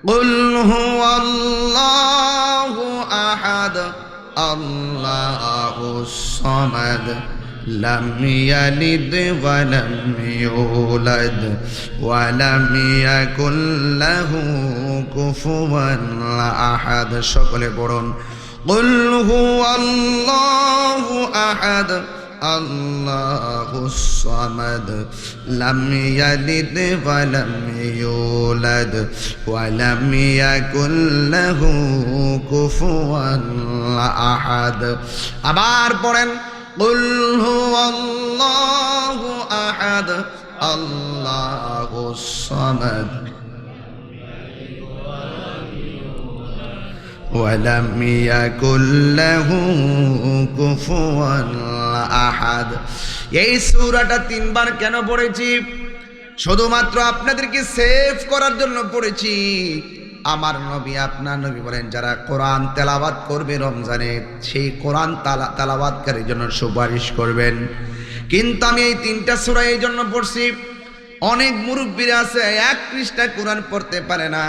কুল হুয়াল্লাহু আহাদ আল্লাহুস সামাদ লাম ইয়ালিদ ওয়া লাম ইউলাদ ওয়া লাম ইয়াকুল লাহু কুফুয়ান আহাদ। সকলে পড়ুন কুল হুয়াল্লাহু আহাদ আল্লাহুস সামাদ লাম ইয়ালিদ ওয়া লাম ইউলাদ ওয়া লাম ইয়াকুল লাহু কুফুয়ান আহাদ। আবার পড়েন কুল হুয়াল্লাহু আহাদ আল্লাহুস সামাদ ওয়ালাম ইয়াকুল লাহু কুফুয়ান আহাদ। এই সূরাটা 3 বার কেন পড়েছি? শুধুমাত্র আপনাদেরকে সেভ করার জন্য পড়েছি। আমার নবী, আপনার নবী বলেন, যারা কোরআন তেলাওয়াত করবে রমজানে, সেই কোরআন তেলাওয়াতকারীর জন্য সুপারিশ করবেন। কিন্তু আমি এই 3টা সূরা এই জন্য পড়ছি, অনেক মুরব্বীরা আছে 1 পৃষ্ঠা কোরআন পড়তে পারে না।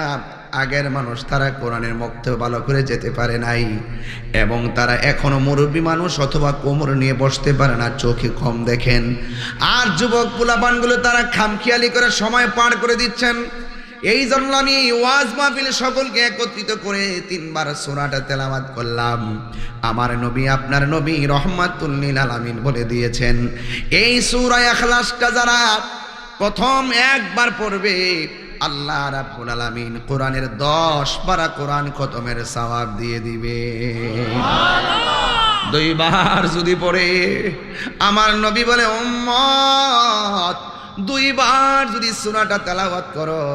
আগের মানুষ, তারা কোরআনের মক্তব ভালো করে যেতে পারে নাই, এবং তারা এখনো মুরব্বী মানুষ অথবা কোমর নিয়ে বসতে পারে না, চোখে কম দেখেন। আর যুবক পোলাপানগুলো তারা খামখেয়ালি করে সময় পার করে দিচ্ছেন। এই জন্য আমি ওয়াজ মাহফিলে সকলকে একত্রিত করে 3 বার সূরাটা তেলাওয়াত করলাম। আমার নবী, আপনার নবী রহমাতুল লিল আলামিন বলে দিয়েছেন, এই সূরা ইখলাসটা যারা প্রথম 1 বার পড়বে, আল্লাহ রাব্বুল আলামিন কোরআনের 10 পারা কোরআন খতমের সওয়াব দিয়ে দিবে। সুবহানাল্লাহ। 2 বার যদি পড়ে, আমার নবী বলে, উম্মত 2 বার যদি সূরাটা তেলাওয়াত করো,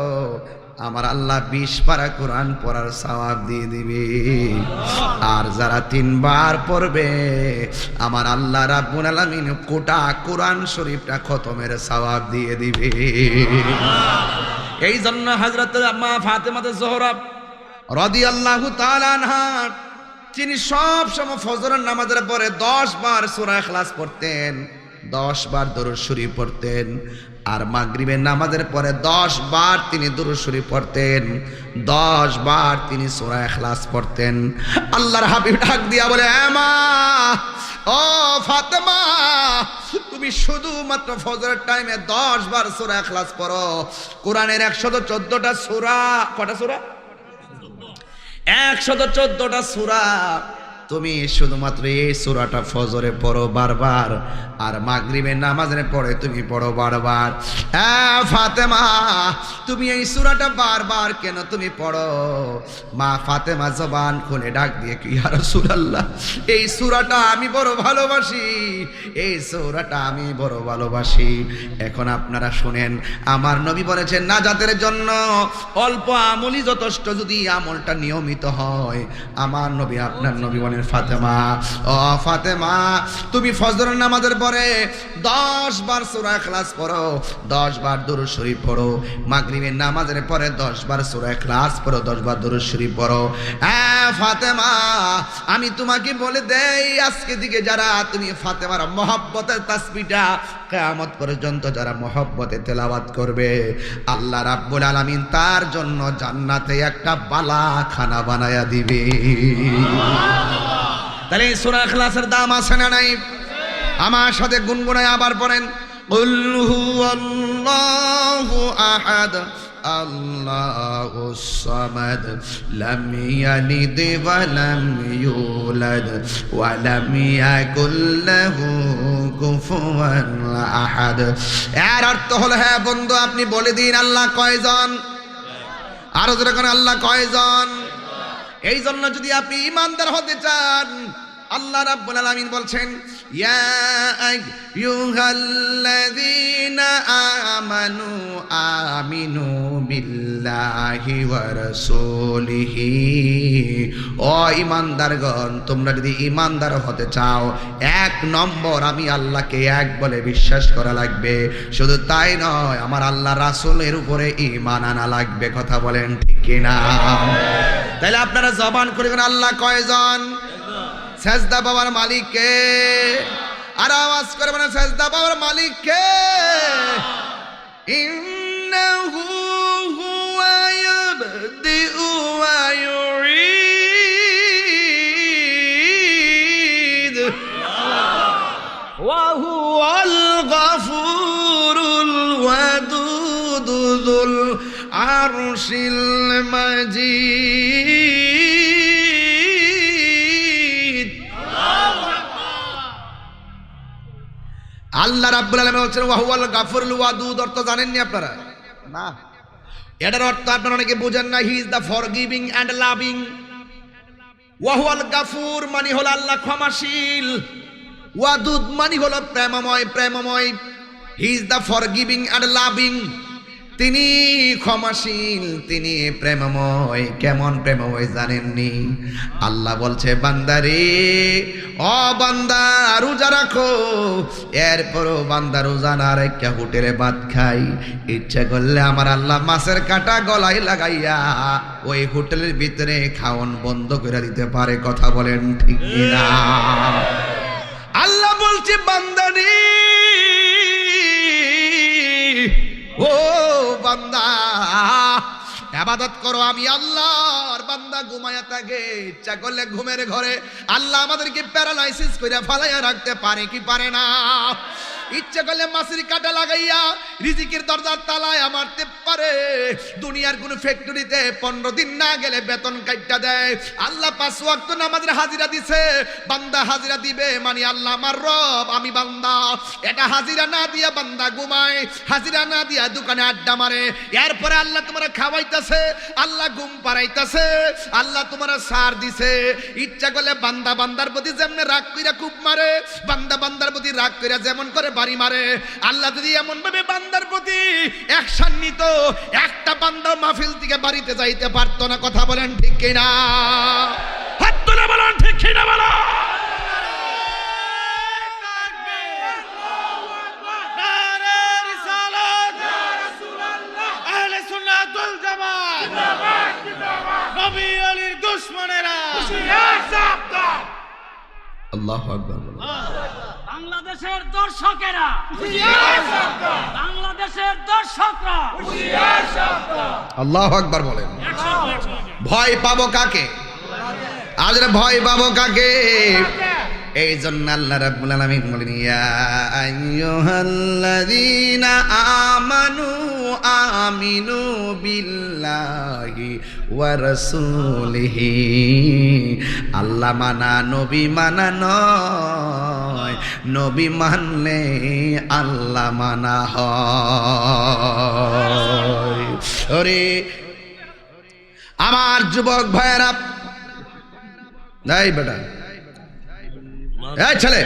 আমার আল্লাহ 20 পারা কোরআন পড়ার সওয়াব দিয়ে দিবে। আর যারা 3 বার পড়বে, আমার আল্লাহ রাব্বুল আলামিন গোটা কোরআন শরীফটা খতমের সওয়াব দিয়ে দিবে। এই জন্য হযরত মা ফাতেমা জোহরা রাদিয়াল্লাহু তাআলা আনহা, তিনি সব সময় ফজরের নামাজের পরে 10 বার সূরা ইখলাস পড়তেন, 10 বার দরুদ শরীফ পড়তেন। আর মাগরিবের নামাজের পরে 10 বার তিনি দরুদ শরীফ পড়তেন, 10 বার তিনি সূরা ইখলাস পড়তেন। আল্লাহর হাবিব ডাক দিয়া বলে, মা, ও ফাতেমা, তুমি শুধুমাত্র ফজরের টাইমে 10 বার সূরা ইখলাস পড়ো। কোরআনের 114টা সূরা, কটা সূরা? 114টা সূরা। তুমি শুধুমাত্র এই সূরাটা ফজরে পড়ো বারবার, আর মাগরিবের নামাজের পরে তুমি পড়ো বারবার। হ্যাঁ ফাতেমা, তুমি এই সূরাটা বারবার কেন তুমি পড়ো? মা ফাতেমা জবান খুলে ডাক দিয়ে, কি ইয়া রাসূলুল্লাহ, এই সূরাটা আমি বড় ভালোবাসি, এই সূরাটা আমি বড় ভালোবাসি। এখন আপনারা শুনেন, আমার নবী বলেছেন, নাজাতের জন্য অল্প আমলই যথেষ্ট, যদি আমলটা নিয়মিত হয়। আমার নবী, আপনার নবী বলেন, ফাতেমা, ও ফাতেমা, তুমি ফজরের নামাজের পরে 10 বার সূরা ইখলাস পড়ো, 10 বার দরুদ শরীফ পড়ো। মাগরিবের নামাজের পরে 10 বার সূরা ইখলাস পড়ো, 10 বার দরুদ শরীফ পড়ো। হ্যাঁ ফাতেমা, আমি তোমাকে বলে দেই, আজকে দিকে যারা তুমি ফাতেমার মহব্বতের তাসবিহটা কিয়ামত পর্যন্ত যারা মহব্বতে তেলাওয়াত করবে, আল্লাহ রাব্বুল আলামিন তার জন্য জান্নাতে একটা বালাখানা বানায়া দিবে। তাহলে সূরা ইখলাসের দাম আছে না নাই? আমার সাথে গুনগুনায় আবার পড়েন, কুল হুয়াল্লাহু আহাদ আল্লাহুস সামাদ লাম ইয়ালিদ ওয়া লাম ইউলাদ ওয়া লাম ইয়াকুল লাহু কুফুয়ান আহাদ। এর অর্থ হলো, হ্যাঁ বন্ধু, আপনি বলে দিন আল্লাহ কয়জন? আরো জোরে করে, আল্লাহ কয়জন? এই জন্য যদি আপনি ঈমানদার হতে চান, আল্লাহ রাব্বুল আলামিন বলছেন, ইয়া আইয়ুহাল্লাযীনা আমানু আমিনু বিল্লাহি ওয়া রাসূলিহি। ও ঈমানদারগণ, তোমরা যদি ঈমানদার হতে চাও, 1 নম্বর আমি আল্লাহকে এক বলে বিশ্বাস করা লাগবে। শুধু তাই নয়, আমার আল্লাহ রাসূলের উপরে ঈমান আনা লাগবে। কথা বলেন ঠিক কিনা? তাহলে আপনারা জবান করে আল্লাহ কয়জন? সেজদা পাওয়ার মালিক কে? আর আওয়াজ করে বলেন, সেজদা পাওয়ার মালিক কে? ইন্নাহু হুয়া ইয়াবদিউ আরশিল মাজিদ। আল্লাহ রাব্বুল আলামিন বলছেন ওয়া হুয়াল গাফুরুল ওয়াদুদ। অর্থ জানেননি আপনারা? না, এটার অর্থ আপনারা অনেকে বুঝেন না। He is the forgiving and loving. ওয়া হুয়াল গাফুর মানে হলো আল্লাহ ক্ষমাশীল, ওয়াদুদ মানে হলো প্রেমময়, প্রেমময়। He is the forgiving and loving. তিনি ক্ষমাশীল, তিনি প্রেমময়। কেমন প্রেমময় জানেননি? আল্লাহ বলছে বান্দারে, ও বান্দা রোজা রাখো, এরপরও বান্দা রোজা না রেখে হোটেলে ভাত খাই, ইচ্ছা করলে আমার আল্লাহ মাছের কাঁটা গলায় লাগাইয়া ওই হোটেলের ভিতরে খাওয়ান বন্ধ করে দিতে পারে। কথা বলেন ঠিক না? আল্লাহ বলছে বান্দারে, ও বান্দা ইবাদত করো, আমি আল্লাহর বান্দা ঘুমায়া থাকে, ইচ্ছা করলে ঘুমের ঘরে আল্লাহ আমাদেরকে প্যারালাইসিস করে ফালাইয়া রাখতে পারে কি পারে না? ইচ্ছা করলে মাছের কাঁটা লাগাইয়া রিজিকের দরজার তালায় মারতে পারে। দুনিয়ার কোন ফ্যাক্টরিতে 15 দিন না গেলে বেতন কাইটা দেয়। আল্লাহ 5 ওয়াক্ত নামাজের হাজিরা দিছে, বান্দা হাজিরা দিবে মানে আল্লাহ আমার রব, আমি বান্দা। এটা হাজিরা না দিয়া বান্দা ঘুমায়, হাজিরা না দিয়া দোকানে আড্ডা মারে। এরপরে আল্লাহ তোমার খাওয়াইতাছে, আল্লাহ ঘুম পাড়াইতাছে, আল্লাহ তোমার সার দিছে। ইচ্ছা করলে বান্দা বান্দার প্রতি যেমন রাগ কইরা খুব মারে, বান্দা বান্দার প্রতি রাগ কইরা যেমন করে বাড়ি মারে। আল্লাহ যদি এমন ভাবে বান্দার প্রতি অ্যাকশন নিত, একটা বান্দা মাহফিল থেকে বাড়িতে যাইতে পারতো না। কথা বলেন ঠিক কিনা? হাত তুলে বলেন ঠিক কিনা বলো। আল্লাহু আকবার। বাংলাদেশের দর্শকেরা, বাংলাদেশের দর্শকরা আল্লাহু আকবার বলেন। ভয় পাবো কাকে? আজ ভয় পাবো কাকে? এই জন্য আল্লাহ রাব্বুল আলামিন বলেন ইয়া আইয়ুহাল্লাযীনা আমানু আমিনু বিল্লাহি ওয়া রাসূলিহি। আল্লাহ মানা নবী মানা নয়, নবী মানলে আল্লাহ মানা হয়। ওরে আমার যুবক ভাইয়েরা, নাই বেটা এই ছেলে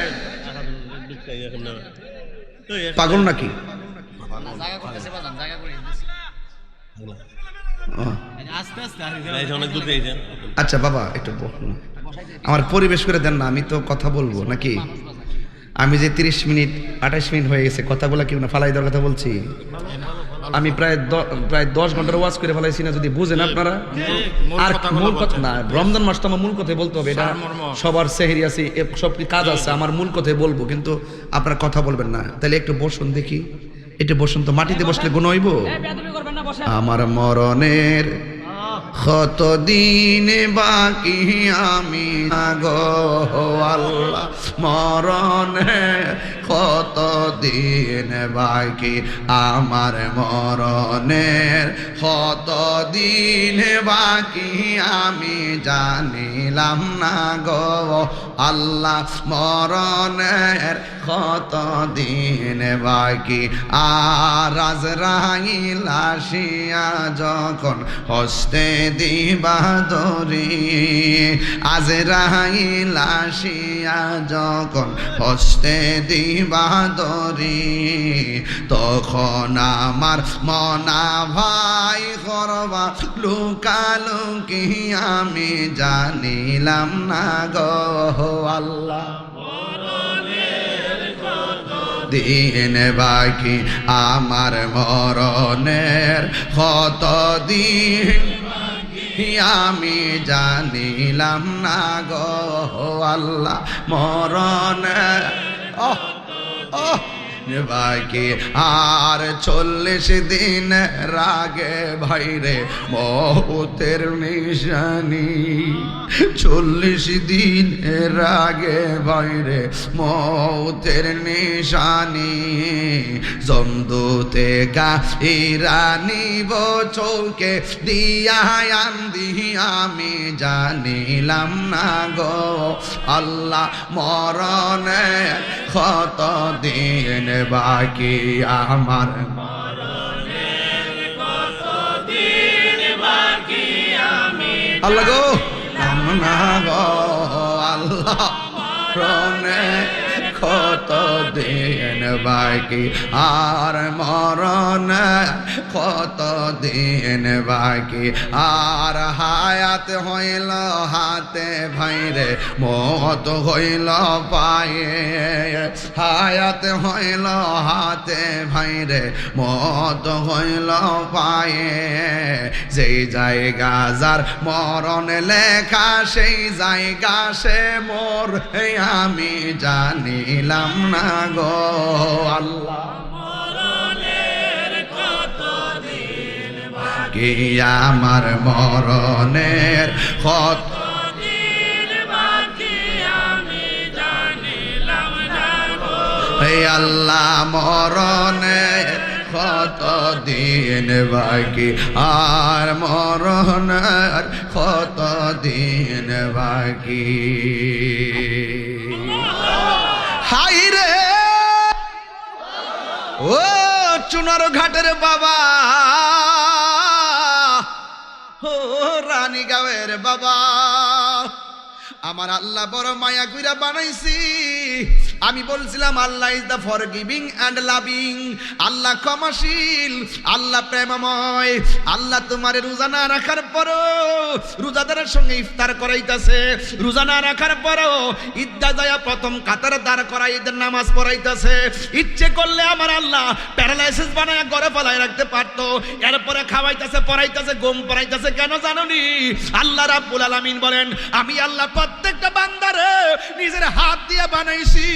পাগল নাকি? আচ্ছা বাবা একটু আমার পরিবেশ করে দেন না, আমি তো কথা বলবো নাকি? আমি যে 30 মিনিট 28 মিনিট হয়ে গেছে, কথাগুলো কি না ফালাই দেওয়ার কথা বলছি? আমি প্রায় 10 ঘন্টার ওয়াজ করে ফেলাইছি না, যদি বুঝেন আপনারা। আর মূল কথা না, রমজান মাস তো আমার মূল কথাই বলতে হবে। এটা সবার সেহরি আছে, সব কাজ আছে, আমার মূল কথাই বলবো, কিন্তু আপনারা কথা বলবেন না। তাহলে একটু বসুন দেখি, একটু বসুন তো। মাটিতে বসলে গুণ হইব? আমার মরণের কত দিন বাকি আমি গো আল্লাহ, মরণে কত দিন বাকি আমার, মরণের কত দিন বাকি আমি জানিলাম না গো আল্লাহ, মরণের কত দিন বাকি। আর আজরাইল আসিয়া যখন হস্তে দিবা দরি, আজরাইল আসিয়া যখন হস্তে দিবা দরি, তখন আমার মনা ভাই করবা লুকালুকি আমি জানিলাম না গো আল্লাহ, দিন বাকি আমার মরণের কত দিন আমি জানিলাম না গো আল্লাহ, মরণের বাকি আর 40 দিন রাগে ভাইরে মৌতের নিশানি 40 দিন রাগে ভাইরে মৌতের নিশানি জমদুতে গাইরানি চৌকে দিয়া আন্দি আমি জানিলাম না গো আল্লাহ মরণে কত দিন বাকি আমার আল্লাহ গো না গো আল্লাহ মরণে কত দিন বাকি আর মরণে কত দিন বাকি আর হায়াত হইল হাতে ভাইরে মত হইল পায়ে হায়াত হইল হাতে ভাইরে মত হইল পায়ে যেই জায়গা যার মরণ লেখা সেই জায়গা সে মোর আমি জানিলাম না গো আল্লাহ কি আমার মরণের কত আল্লাহ মরণের কত দিন বাকি আর মরণের কত দিন বাকি হাই রে ও চুনার ঘাটের বাবা ও রানীগাঁওয়ের বাবা আমার আল্লাহ বড় মায়া কইরা বানাইছি আমি বলছিলাম Allah is the forgiving and loving Allah ক্ষমাশীল আল্লাহ প্রেমময় আল্লাহ তোমার রোজা না রাখার পরও রোজাদারের সঙ্গে ইফতার করাইতাছে রোজা না রাখার পরও ঈদগা যায় প্রথম কাতারে দাঁড় করাই ঈদের নামাজ পড়াইতাছে ইচ্ছে করলে আমার আল্লাহ প্যারালাইসিস বানায় ঘরে ফেলায় রাখতে পারতো এরপরে খাওয়াইতাছে পড়াইতাছে ঘুম পড়াইতাছে কেন জানোনি আল্লাহ রাব্বুল আলামিন বলেন আমি আল্লাহ প্রত্যেকটা বান্দারে নিজের হাত দিয়ে বানাইছি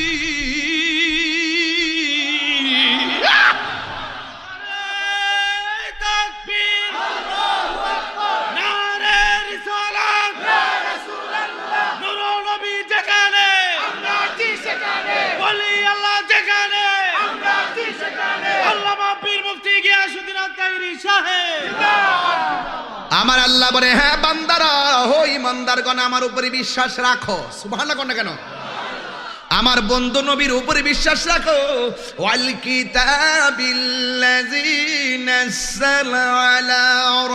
আমার আল্লাহ বলে হ্যাঁ বান্দারা হো ইমানদারগণ আমার উপরে বিশ্বাস রাখো সুবহানাল্লাহ কোন কেন আমার বন্ধু নবীর উপরে বিশ্বাস রাখো ওয়াল কিতাবিল্লাযী নাযালা আলা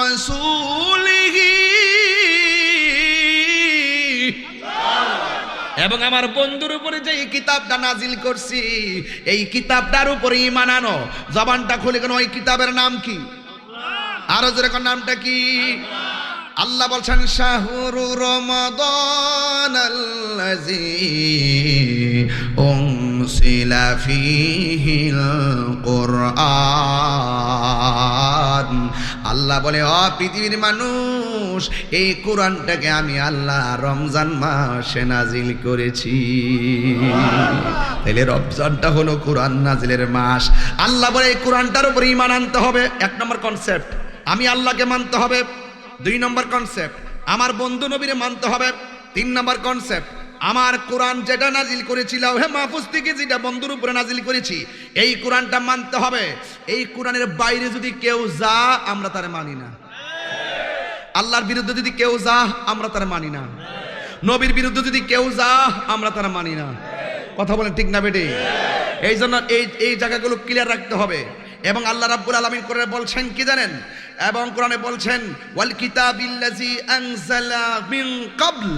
রাসূলিহি এবং আমার বন্ধুর উপরে যে কিতাবটা নাজিল করছি এই কিতাবটার উপরে ঈমান আনো জবানটা খুলে কেন ওই কিতাবের নাম কি আরো জোরে কোন নামটা কি আল্লাহ বলছেন শাহরু রমাদানাল্লাযী উনসিলা ফীহিল কুরআন আল্লাহ বলে ও পৃথিবীর মানুষ এই কোরআনটাকে আমি আল্লাহ রমজান মাসে নাজিল করেছি তাহলে রমজানটা হলো কোরআন নাজিলের মাস আল্লাহ বলে এই কোরআনটার উপর ঈমান আনতে হবে এক নম্বর কনসেপ্ট আমি আল্লাহকে মানতে হবে 2 নম্বর কনসেপ্ট আমার বন্ধু নবীরে মানতে হবে 3 নম্বর কনসেপ্ট আমার কোরআন যেটা নাজিল করেছি লাউহে মাহফুজ থেকে যেটা বন্ধুর উপরে নাজিল করেছি এই কোরআনটা মানতে হবে এই কোরআনের বাইরে যদি কেউ যা আমরা তারে মানি না আল্লাহর বিরুদ্ধে যদি কেউ যা আমরা তারে মানি না নবীর বিরুদ্ধে যদি কেউ যা আমরা তারে মানি না কথা বলেন ঠিক না বেটি এই জন্য এই জায়গাগুলো ক্লিয়ার রাখতে হবে এবং আল্লাহ রাব্বুল আলামিন করে বলছেন কি জানেন এবং কোরআনে বলছেন ওয়াল কিতাবিল্লাযী আনজালা মিন ক্বাবল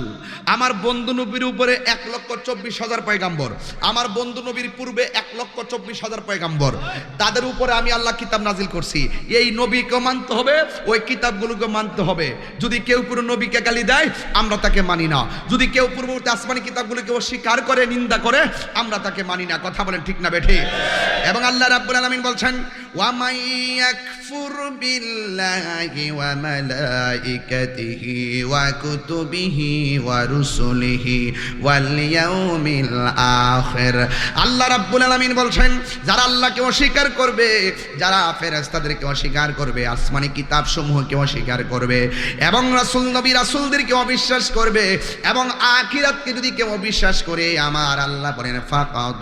আমার বন্ধু নবীর উপরে 1,24,000 পয়গাম্বর আমার বন্ধু নবীর পূর্বে 1,24,000 পয়গাম্বর তাদের উপরে আমি আল্লাহ কিতাব নাজিল করছি এই নবীকে মানতে হবে ওই কিতাবগুলোকে মানতে হবে যদি কেউ পুরো নবীকে গালি দেয় আমরা তাকে মানি না যদি কেউ পূর্ববর্তী আসমানি কিতাবগুলোকে অস্বীকার করে নিন্দা করে আমরা তাকে মানি না কথা বলেন ঠিক না বেঠিক এবং আল্লাহ রাব্বুল আলামিন বলছেন ওয়া মাই ইয়াকফুর বিল বিল্লাহি ওয়া মালাইকাতিহি ওয়া কুতুবিহি ওয়া রুসুলিহি ওয়াল ইয়াউমিল আখির। আল্লাহ রাব্বুল আলামিন বলছেন, যারা আল্লাহকে অস্বীকার করবে, যারা ফেরেশতাদেরকে অস্বীকার করবে, আসমানি কিতাবসমূহকে অস্বীকার করবে এবং রাসূল নবী রাসূলদেরকে অবিশ্বাস করবে এবং আখিরাতকে যদি কেউ অবিশ্বাস করে, আমার আল্লাহ বলেন ফাকাদ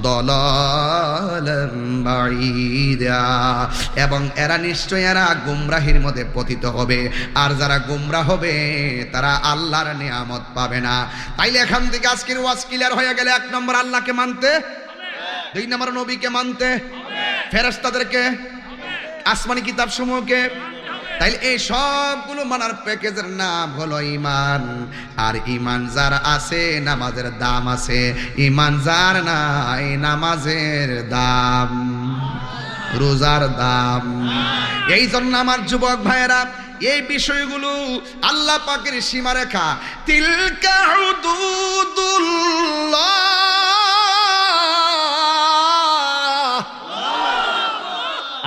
দালালাম বাঈদা, এবং এরা নিশ্চয় এরা গুমরাহির মধ্যে পতিত হবে। আর যারা গুমরাহ হবে তারা আল্লাহর নিয়ামত পাবে না। তাইলে এখান থেকে আজকের ওয়াজ ক্লিয়ার হয়ে গেলে, 1 নম্বর আল্লাহকে মানতে, 2 নম্বর নবীকে মানতে, ফেরেশতাদেরকে, আসমানি কিতাব সমূহকে। তাইলে এই সবগুলো মানার প্যাকেজের নাম হলো ঈমান। আর ঈমান যার আছে নামাজের দাম আছে, ঈমান যার নাই নামাজের দাম, রোজার দাম। এই জন্য আমার যুবক ভাইয়েরা, এই বিষয়গুলো আল্লাহ পাকের সীমারেখা। তিলকা হুদুদুল্লাহ,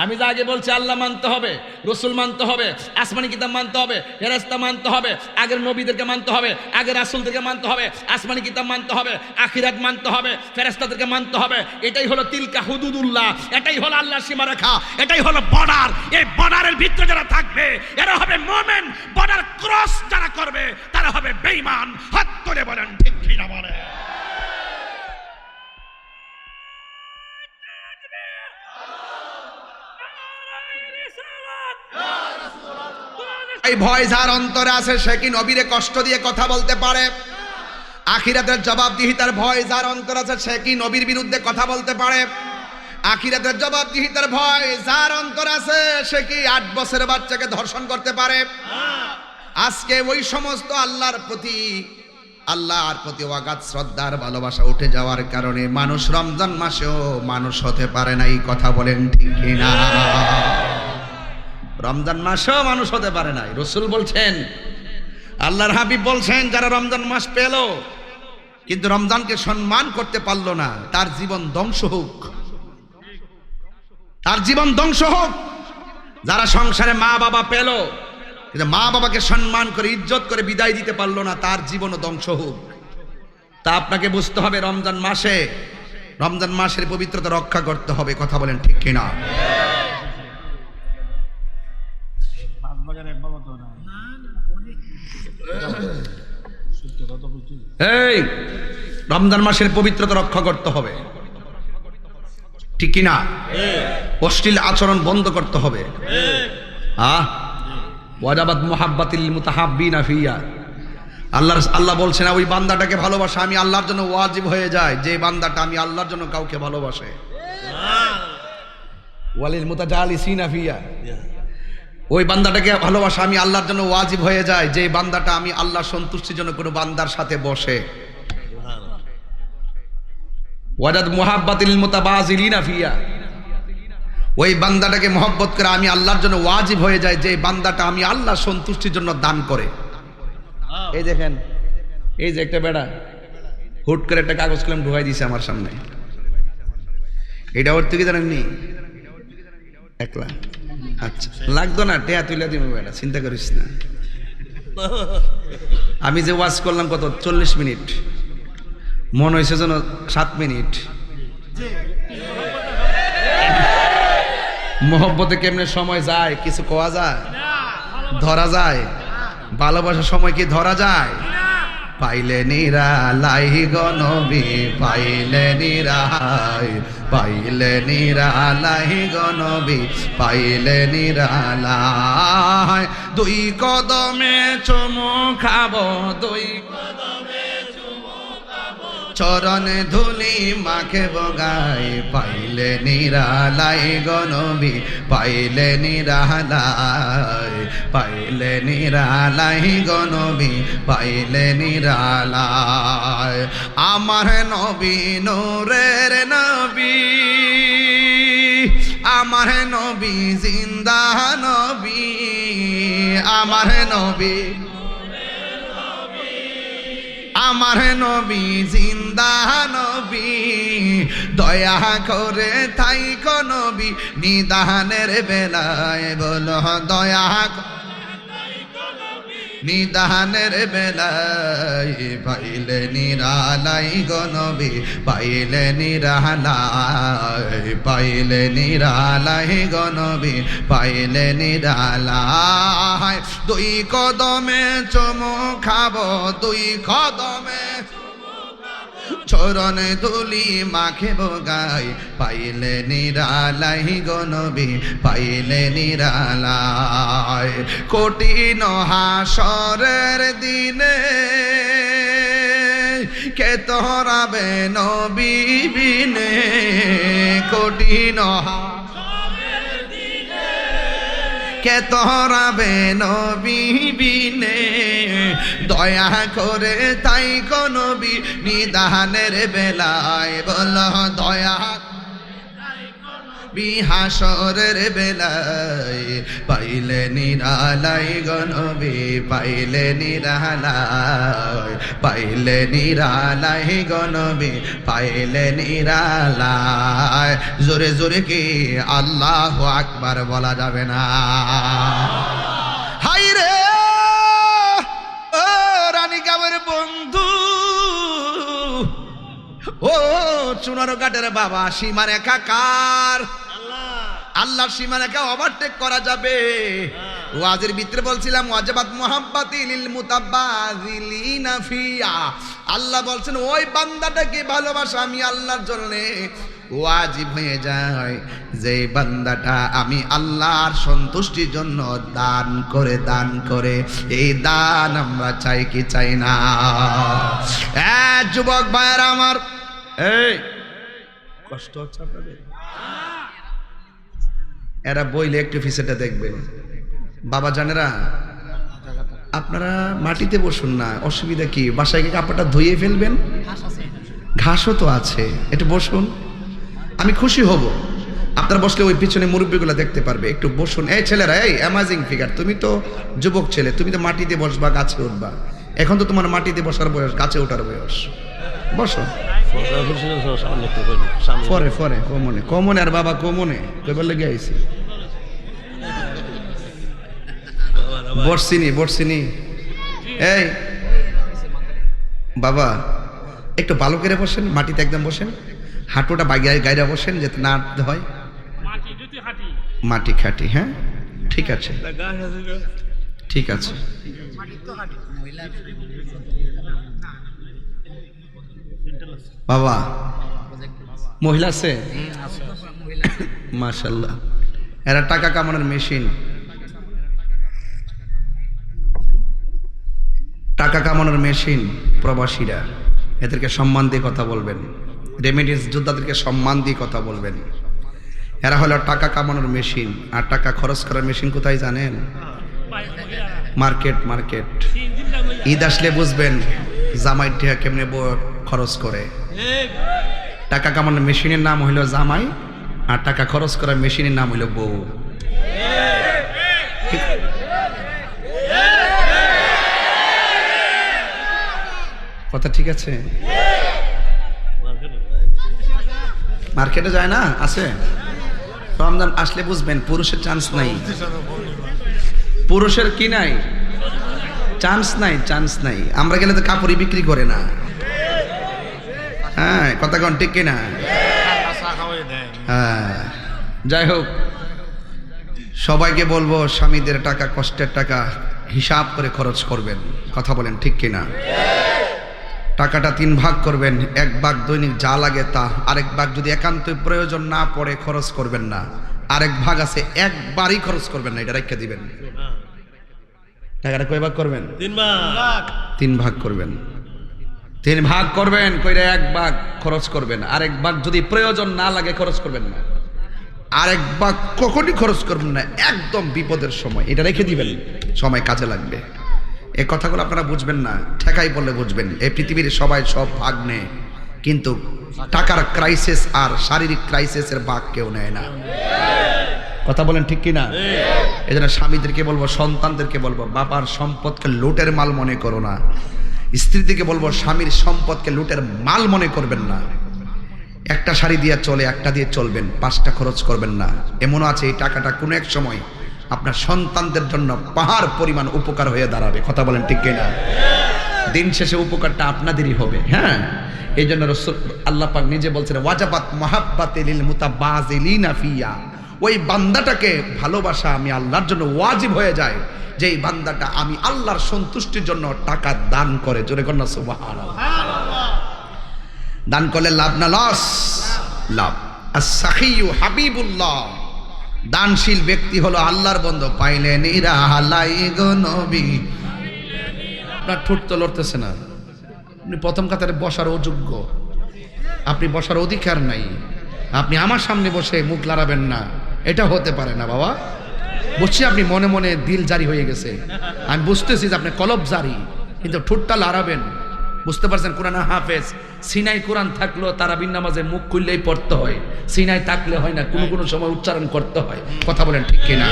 আমি যা আগে বলছি, আল্লাহ মানতে হবে, রসুল মানতে হবে, আসমানি কিতাব মানতে হবে, ফেরেশতা মানতে হবে, আগের নবীদেরকে মানতে হবে, আগের রাসূলদেরকে মানতে হবে, আসমানি কিতাব মানতে হবে, আখিরাত মানতে হবে, ফেরেশতাদেরকে মানতে হবে। এটাই হলো তিলকা হুদুদুল্লাহ, এটাই হলো আল্লাহর সীমারেখা, এটাই হলো বর্ডার। এই বর্ডারের ভিতরে যারা থাকবে এরা হবে মুমিন, বর্ডার ক্রস যারা করবে তারা হবে বেঈমান। হাত তুলে বলেন ঠিক কি না বলেন? এই ভয় যার অন্তরে আছে, সে কি নবীরে কষ্ট দিয়ে কথা বলতে পারে? আখিরাতের জবাবদিহিতার ভয় যার অন্তরে আছে, সে কি নবীর বিরুদ্ধে কথা বলতে পারে? আখিরাতের জবাবদিহিতার ভয় যার অন্তরে আছে, সে কি 8 বছরের বাচ্চাকে ধর্ষণ করতে পারে? আজকে ওই সমস্ত আল্লাহর প্রতি অগাধ শ্রদ্ধার ভালোবাসা উঠে যাওয়ার কারণে মানুষ রমজান মাসেও মানুষ হতে পারে না। এই কথা বলেন ঠিক কিনা? রমজান মাসেও মানুষ হতে পারে নাই। রসুল বলছেন, আল্লাহর হাবিব বলছেন, যারা রমজান মাস পেল কিন্তু রমজানকে সম্মান করতে পারলো না, তার জীবন ধ্বংস হোক, তার জীবন ধ্বংস হোক। যারা সংসারে মা বাবা পেল কিন্তু মা বাবাকে সম্মান করে ইজ্জত করে বিদায় দিতে পারলো না, তার জীবনও ধ্বংস হোক। তা আপনাকে বুঝতে হবে, রমজান মাসের পবিত্রতা রক্ষা করতে হবে। কথা বলেন ঠিক কিনা? এই রমজান মাসের পবিত্রতা রক্ষা করতে হবে, ঠিক কিনা? অশ্লীল আচরণ বন্ধ করতে হবে। ওয়াজাবাত মুহাব্বাতিল মুতাহাব্বিনা ফিয়া, আল্লাহ বলছেন, ওই বান্দাটাকে ভালোবাসা আমি আল্লাহর জন্য ওয়াজিব হয়ে যায়, যে বান্দাটা আমি আল্লাহর জন্য কাউকে ভালোবাসে। ওয়ালিল মুতাজালিসিনা ফিয়া, ওই বান্দাটাকে ভালোবাসা আমি আল্লাহর জন্য ওয়াজিব হয়ে যায়, যে বান্দাটা আমি আল্লাহর সন্তুষ্টির জন্য কোনো বান্দার সাথে বসে। ওয়াজাদ মুহাব্বাতিল মুতাবাযিলিনা ফিয়া, ওই বান্দাটাকে মহব্বত করে আমি আল্লাহর জন্য ওয়াজিব হয়ে যায়, যে বান্দাটা আমি আল্লাহর সন্তুষ্টির জন্য দান করে। এই দেখেন, এই যে একটা বেড়া হুট করে একটা কাগজ কলম ঢুকাই দিয়েছে আমার সামনে, এটা ওর থেকে জানেননি? 1 লাখ। আচ্ছা, লাগতো না, টেয়া তুলে দিব বেড়া, চিন্তা করিস না। আমি যে ওয়াজ করলাম কত 40 মিনিট, মন হয়েছে যেন 7 মিনিট। মোহব্বতে কেমনে সময় যায় কিছু কোয়া যায়? ধরা যায়? ভালোবাসার সময় কি ধরা যায়? পাইলে নিরালাই গো নবী, পাইলে নিরালাই, পাইলে নিরালাই গো নবী, পাইলে নিরালাই। 2 কদমে চুমু খাবো, 2 কদমে চুমু খাবো, চরণে ধুলি মাখে বগাই, পাইলে নিরালাই গো নবী, পাইলে নিরালাই, পাইলে নিরালাই গো নবী, পাইলে নিরালাই। আমার নবী নূরের নবী, আমার নবী জিন্দা নবী, আমার নবী, আমার নবী জিন্দা নবী, দয়া করে তাই নবী নিদানের বেলায় বলো দয়া নিদানের বেলায় পাইলে নিরালাই গো নবী পাইলে নিরালাই পাইলে নিরালাই গো নবী পাইলে নিরালাই দুই কদমে চুমু খাবো দুই কদমে চরণে ধুলি মাখে গায় পাইলে নিরালাই গো নবী পাইলে নিরালাই কঠিন হাসরের দিনে কে তোরাবে নবী বিনে কঠিন কে তোরাবে নবী বিনে দয়া করে তাই নবী নিদানের বেলায় বলো দয়া বিহাসরের বেলায় পাইলে নিরালাই গো নবী পাইলে নিরালাই পাইলে নিরালাই গো নবী পাইলে নিরালাই জোরে জোরে কি আল্লাহু আকবার বলা যাবে না হাই রে ও রানীগাঁওয়ের বন্ধু ও চুনারো ঘাটের বাবা সীমারেখা কার আল্লাহ সীমারেখা ওভারটেক করা যাবে ওয়াজের ভিতরে বলছিলাম ওয়াজিবাত মুহাব্বাতি লিল মুতাবাযিলিনা ফিয়া আল্লাহ বলছেন ওই বান্দাটাকে ভালোবাসা আমি আল্লাহর জন্য ওয়াজিব হয়ে যায় যে বান্দাটা আমি আল্লাহর সন্তুষ্টির জন্য দান করে এই দান আমরা চাই কি চাই না যুবক ভাইয়েরা আমার এই কষ্ট হচ্ছে আপনাদের এরা বইলে একটু ফিসেটা দেখবেন বাবা জানেরা আপনারা মাটিতে বসুন না অসুবিধা কি বাসায় গিয়ে কাপড়টা ধুয়ে ফেলবেন ঘাসও তো আছে একটু বসুন আমি খুশি হব আপনারা বসলে ওই পিছনে মুরব্বীগুলো দেখতে পারবে একটু বসুন এই ছেলেরা এই অ্যামাজিং ফিগার তুমি তো যুবক ছেলে তুমি তো মাটিতে বসবা গাছে উঠবা এখন তো তোমার মাটিতে বসার বয়স গাছে ওঠার বয়স বসো পরে পরে কমনে আর বাবা কমনে কইবার লেগে আইছি বসছিনি এই বাবা একটু ভালো করে বসেন মাটিতে একদম বসেন হাঁটুটা গাইরা বসেন যাতে না আটতে হয় মাটি খাটি হ্যাঁ ঠিক আছে ঠিক আছে বাবা মহিলা আছে মাশাআল্লাহ এরা টাকা কামানোর মেশিন টাকা কামানোর মেশিন প্রবাসীরা এদেরকে সম্মান দিয়ে কথা বলবেন রেমিটেন্স যোদ্ধাদেরকে সম্মান দিয়ে কথা বলবেন এরা হলো টাকা কামানোর মেশিন আর টাকা খরচ করার মেশিন কোথায় জানেন মার্কেট ঈদ আসলে বুঝবেন জামাই টিয়া কেমনে খরচ করে টাকা কামানোর মেশিনের নাম হইল জামাই আর টাকা খরচ করার মেশিনের নাম হইল বউ কথা ঠিক আছে মার্কেটে যায় না আছে রমজান আসলে বুঝবেন পুরুষের চান্স নাই পুরুষের কি নাই চান্স নাই আমরা গেলে তো কাপড়ই বিক্রি করে না হ্যাঁ কথা কোন ঠিক কিনা হ্যাঁ যাই হোক সবাইকে বলবো স্বামীদের টাকা কষ্টের টাকা হিসাব করে খরচ করবেন কথা বলেন ঠিক কিনা টাকাটা 3 ভাগ করবেন 1 ভাগ দৈনিক যা লাগে তা আরেক ভাগ যদি একান্ত প্রয়োজন না পড়ে খরচ করবেন না আরেক ভাগ আছে একবারই খরচ করবেন না এটা রেখে দিবেন টাকাটা কয় ভাগ করবেন 3 ভাগ করবেন 3 ভাগ করবেন কইরা 1 ভাগ খরচ করবেন আরেক ভাগ যদি প্রয়োজন না লাগে খরচ করবেন না আরেক ভাগ কখনই খরচ করবেন না একদম বিপদের সময় এটা রেখে দিবেন সময় কাজে লাগবে এই কথাগুলো আপনারা বুঝবেন না ঠেকাই বললে বুঝবেন এই পৃথিবীর সবাই সব ভাগ নেয় কিন্তু টাকার ক্রাইসিস আর শারীরিক ক্রাইসিসের ভাগ কেউ নেয় না কথা বলেন ঠিক কিনা এজন্য স্বামীদেরকে বলবো সন্তানদেরকে বলবো বাবার সম্পদকে লুটের মাল মনে করো না স্ত্রীদেরকে বলবো স্বামীর সম্পদকে লুটের মাল মনে করবেন না একটা শাড়ি দিয়ে চলে, একটা দিয়ে চলবেন, 5টা খরচ করবেন না। এমনও আছে এই টাকাটা কোনো এক সময় আপনার সন্তানদের জন্য পাহাড় পরিমাণ উপকার হয়ে দাঁড়াবে। কথা বলেন ঠিক কিনা? দিন শেষে উপকারটা আপনাদেরই হবে। হ্যাঁ, এই জন্য রাসূল আল্লাহ পাক নিজে বলছেন ওয়াজাবাত মুহাব্বাতি লিল মুতাবাযিলিনা ফিয়া, ওই বান্দাটাকে ভালোবাসা আমি আল্লাহর জন্য ওয়াজিব হয়ে যায় যেই বান্দাটা আমি আল্লাহর সন্তুষ্টির জন্য টাকা দান করে। জোরে কন্যা সুবহানাল্লাহ। দান করলে লাভ না লস? লাভ। as-sakhiyu হাবিবুল্লাহ, দানশীল ব্যক্তি হলো আল্লাহর বন্ধু। পাইলে নিরালাই গো নবী। আপনার ঠোঁট তো লড়তেছে না, আপনি প্রথম কাতারে বসার অযোগ্য, আপনি বসার অধিকার নাই, আপনি আমার সামনে বসে মুখ লড়াবেন না, এটা হতে পারে না বাবা। বসছি আপনি মনে মনে দিল জারি হয়ে গেছে, আমি বুঝতেছি যে আপনি কলব জারি, কিন্তু ঠোঁটটা লড়াবেন। বুঝতে পারছেন? কোরআন হাফেজ, সিনাই কোরআন থাকলেও তারাবির নামাজে মুখ খুললেই পড়তে হয়, সিনাই থাকলে হয় না, কোনো কোনো সময় উচ্চারণ করতে হয়। কথা বলেন ঠিক কিনা?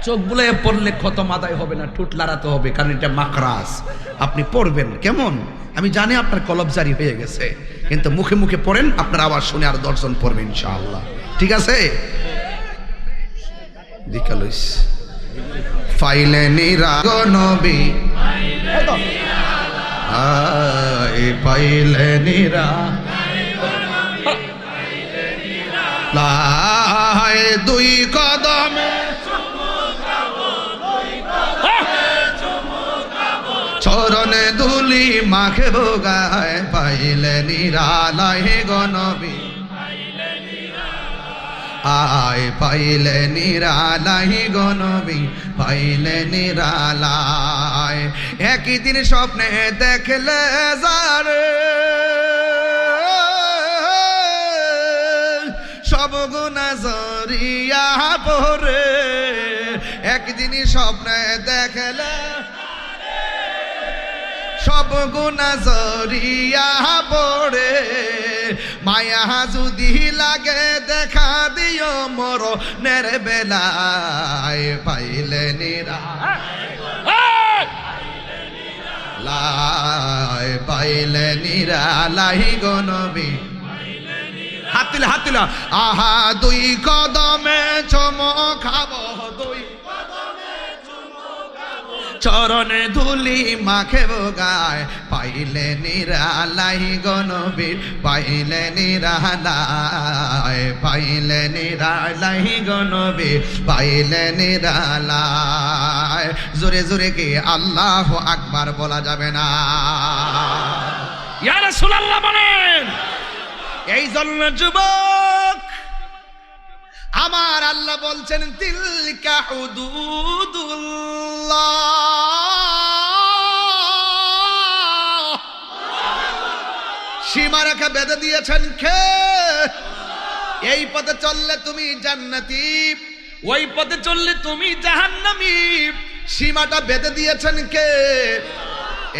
চোখ বুলে পড়লে খতম আদায় হবে না, ঠোঁট লড়াতে হবে, কারণ এটা মাকরাস। আপনি পড়বেন কেমন? আমি জানি আপনার কলব জারি হয়ে গেছে, কিন্তু মুখে মুখে পড়েন, আপনার আওয়াজ শুনে আর 10 জন পড়বে ইনশাআল্লাহ। ঠিক আছে? দিকালইস ফাইলে নিরাগো নবী, আয় পাইলে নিরা লাই দুই কদমে চরণে ধুলি মাখে ভোগায়, পাইলে নিরালায় গো নবী, আয় পাইলে নিরালাই গো নবী, পাইলে নিরালায়। একই দিন স্বপ্নে দেখলে যারে সব গুনাহ জরিয়া পড়ে, একদিন স্বপ্নে দেখলে সব গুনাহ জরিয়া পড়ে, মায়া যদি লাগে দেখা দিও মরণের বেলায়, পাইলে নিরালাই, পাইলে নিরালাই গো নবী। হাত তুলে, হাত তুলে, আহা দুই কদমে চুমো খাবো, দুই চরণে ধুলি মাখে ভোগায়, পাইলে নিরালাই গো নবী, পাইলে নিরালাই, পাইলে নিরালাই গো নবী, পাইলে নিরালাই। জোরে জোরে কি আল্লাহু আকবার বলা যাবে না? ইয়া রাসূলুল্লাহ বলেন। এই জন্য যুবক আমার আল্লাহ বলছেন তিলকা হুদুদুল্লাহ, সীমারেখা বেঁধে দিয়েছেন কে? এই পথে চললে তুমি জান্নাতি, ওই পথে চললে তুমি জাহান্নামী। সীমাটা বেঁধে দিয়েছেন কে?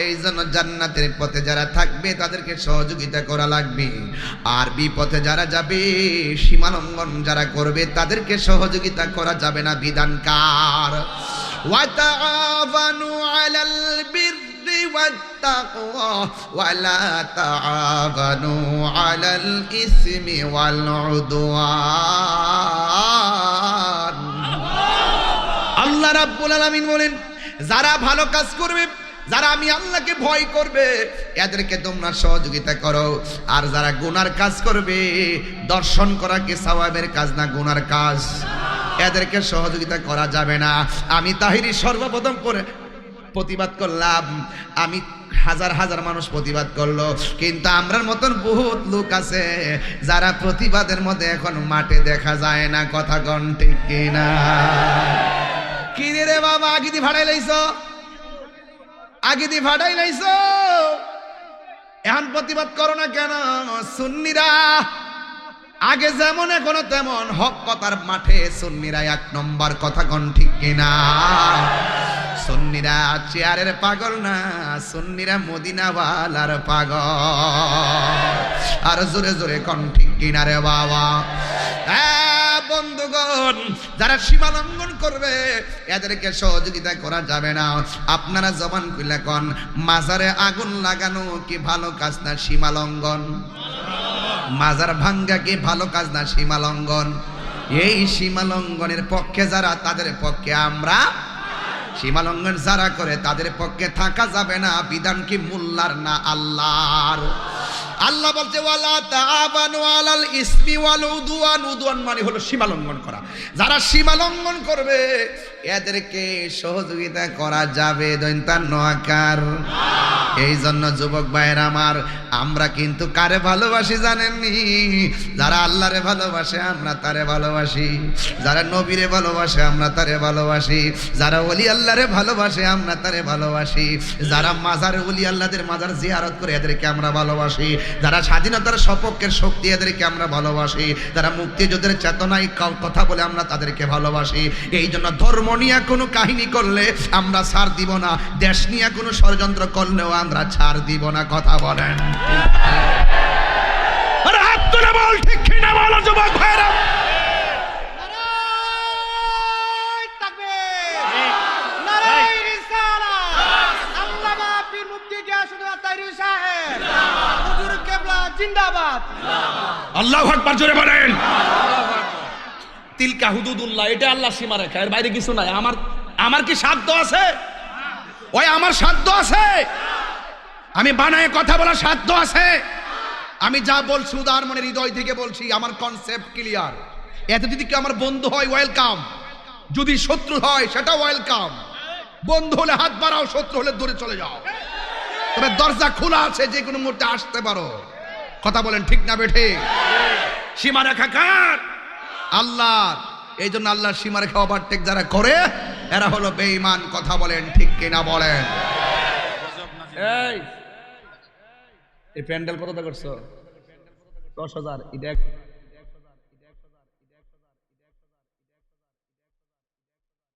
এই জন্য জান্নাতের পথে যারা থাকবে তাদেরকে সহযোগিতা করা লাগবে, আর বিপথে যারা যাবে, সীমালঙ্ঘন যারা করবে তাদেরকে সহযোগিতা করা যাবে না। বিধানকার ওয়া তাআওয়ানু আলাল বিররি ওয়াত তাকওয়া ওয়া লা তাআওয়ানু আলাল ইসমি ওয়াল উদওয়ান। আল্লাহ রাব্বুল আলামিন বলেন, যারা ভালো কাজ করবে, যারা আমি আল্লাহকে ভয় করবে, এদেরকে তোমরা সহযোগিতা করো। আর যারা গুনার কাজ করবে, দর্শন করা কি সওয়াবের কাজ না গুনার কাজ? এদেরকে সহযোগিতা করা যাবে না। আমি তাহিরি সর্বপ্রথম করে প্রতিবাদ করলাম, আমি হাজার হাজার মানুষ প্রতিবাদ করলো, কিন্তু আমরার মতন বহুত লোক আছে যারা প্রতিবাদের মধ্যে এখন মাঠে দেখা যায় না। কথা কন ঠিক কিনা? কি রে বাবা, আগে দি ভাড়াই লাইছো, আগে দি ভাড়াই লাইছো, এখন প্রতিবাদ করো না কেন? সুন্নিরা আগে যেমন এখনো তেমন, হক কথার মাঠে সুন্নিরা 1 নম্বর। কথা কন ঠিক কিনা? সুন্নিরা চেয়ারের পাগল না, সুন্নিরা মদিনাওয়ালার পাগল। আর জোরে জোরে কন ঠিক কিনা রে বাবা? বন্ধুগণ, যারা সীমা লঙ্ঘন করবে এদেরকে সহযোগিতা করা যাবে না। আপনারা জবান খুলে কন, মাজারে আগুন লাগানো কি ভালো কাজ না সীমা লঙ্ঘন? মাজার ভাঙ্গা কি ভালো কাজ না? সীমা লঙ্ঘন। এই সীমা লঙ্ঘনের পক্ষে যারা, তাদের পক্ষে আমরা। সীমা লঙ্ঘন যারা করে তাদের পক্ষে থাকা যাবে না। বিধান কি মোল্লার না আল্লাহর? আল্লাহ বলছে ওয়ালা তাআবানু আলাল ইসমি ওয়াল উদওয়ান। উদওয়ান মানে হলো সীমা লঙ্ঘন করা। যারা সীমা লঙ্ঘন করবে এদেরকে সহযোগিতা করা যাবে দৈন্তান নয়াকার। এই জন্য যুবক ভাইয়ের আমার, আমরা কিন্তু কারে ভালোবাসি জানেননি? যারা আল্লাহরে ভালোবাসে আমরা তারে ভালোবাসি, যারা নবীরে ভালোবাসে আমরা তারে ভালোবাসি, যারা ওলি আল্লাহরে ভালোবাসে আমরা তারে ভালোবাসি, যারা মাজারে ওলি আল্লাহদের মাজার জিয়ারত করে এদেরকে আমরা ভালোবাসি, যারা স্বাধীনতার সপক্ষের শক্তি এদেরকে আমরা ভালোবাসি, যারা মুক্তিযুদ্ধের চেতনায় কথা বলে আমরা তাদেরকে ভালোবাসি। এই জন্য ধর্ম নিয়ে কোনো কাহিনী করলে আমরা ছাড় দিব না, দেশ নিয়ে কোনো ষড়যন্ত্র করলেও আমরা ছাড় দিব না। কথা বলেন আরে হাত তুলে বল, ঠিক কিনা বলো যুবক ভাইরা? নারায়ে তাকবীর, নারায়ে রিসালাত, আল্লামা পীর মুফতি গিয়াসউদ্দিন আতাইরি সাহেব, হুজুর কিবলা জিন্দাবাদ। আল্লাহু আকবার জোরে বলেন। তিলকা হুদুদুল্লাহ, এটা আল্লাহ সীমা রেখা, এর বাইরে কিছু নাই। আমার কি সাধ্য আছে? ওই আমার সাধ্য আছে? আমি বানায় কথা বলার সাধ্য আছে? আমি যা বলছি উদার মনে হৃদয় থেকে বলছি, আমার কনসেপ্ট ক্লিয়ার। এত যদি কেউ আমার বন্ধু হয় ওয়েলকাম, যদি শত্রু হয় সেটা ওয়েলকাম। বন্ধু হলে হাত বাড়াও, শত্রু হলে দূরে চলে যাও। তবে দরজা খোলা আছে, যে কোনো মুহূর্তে আসতে পারো। কথা বলেন ঠিক না বেঠে? সীমা রেখা কার? আল্লাহর। এই জন্য আল্লাহর সীমা রেখা ওভারটেক যারা করে এরা হলো বেঈমান। কথা বলেন ঠিক কিনা বলেন? এই প্যান্ডেল কত করছো? 10,000। এটা